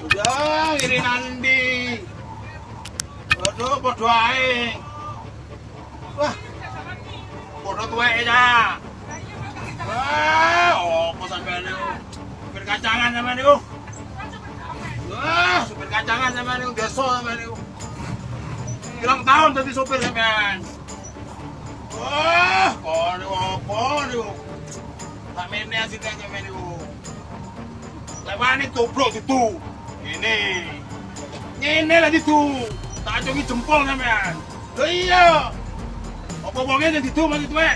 Udah, ini nanti. Aduh, podo ae. Wah. Podo tuwek ya. Wah, opo sampean niku? Supir kacangan sampean niku. Wah, supir kacangan sampean niku, desa sampean niku. Pirang tahun dadi supir sampean. Wah, kok niku opo niku? Tak mene asine sampean niku. Lewani tobrok itu. Ngene lah itu. Tak acungi jempol sampean. Lho iya. Apa wonge nek didu mas tuwek?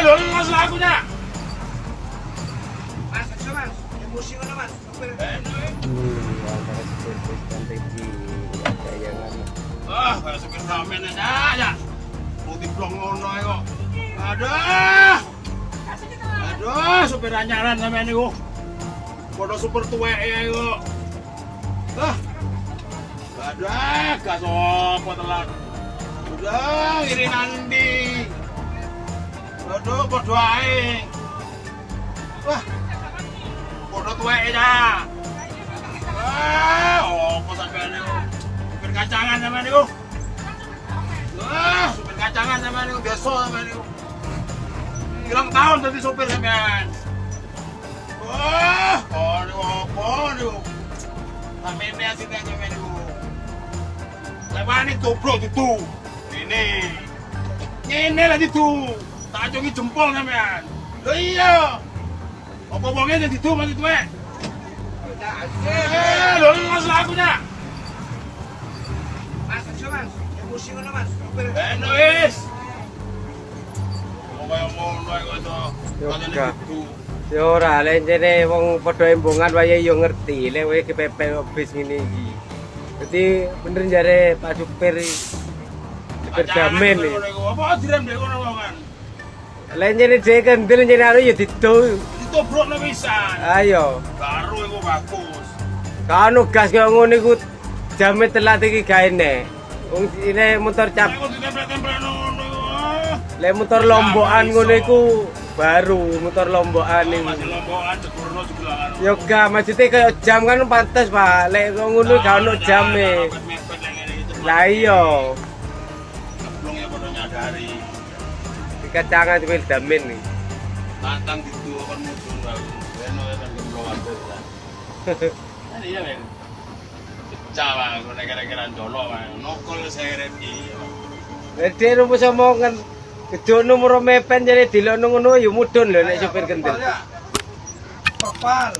Lho mas lagunya. Mas, aja mas. Emosi ngono mas. Antara supir dan Regi ada yang anu. Ah, kayak supir ramen aja ya. Mau diblong ngono ae kok. Aduh, supir anyaran sampean niku. Padha super tuwek ae kok. Ah. Ada gas opo telat. Udah, ini nanti. Aduh, podo ae. Wah. Podo tuwek ya. Wah, opo sampean niku? Supir kacangan sampean niku. Wah, supir kacangan sampean niku, desa sampean niku. Pirang tahun dadi supir sampean. Wah, kok niku opo niku? Tak mene asine sampean niku. Lewani tobrok itu. Ngene lah itu. Tak acungi jempol sampean. Lho iya. Apa wonge nek didu mas tuwek? Lho mas lagunya. Mas, aja mas. Emosi ngono mas. Enak wis. Wong kaya ngono ae kok iso. Yoga. Ya ora lencene wong padha embongan wae yo ngerti lek kowe kepepet bis ngene iki. Dadi bener jare Pak supir berjamin iki. Apa direm dek ngono wongan? Lencene dhewe kendel nyene anu ya dido. Ditobrokno pisan. Ayo. Baru iku bagus. Kanu gas kaya ngono iku jame telat iki gaene. Wong ini motor cap. Aku ditempel-tempel ngono iku. Lek motor lombokan ngono iku baru motor lombokan iki. Masih lombokan jegurno sebelah. Yo ga maksudnya kayak jam kan pantes Pak. Lek ngono gak ono jame. Lah iya. Belum ya padha nyadari. Dikacangan wis damen nih. Tantang gitu kan muncul aku. Beno kan gemblongan terus. Iya men. Pecah lah, kalau kira-kira jolo man. Nokol saya repi. Dhewe rumus omongan gedhe nomor mepen jane dilokno ngono ya mudhun lho nek supir kendel. Kepal.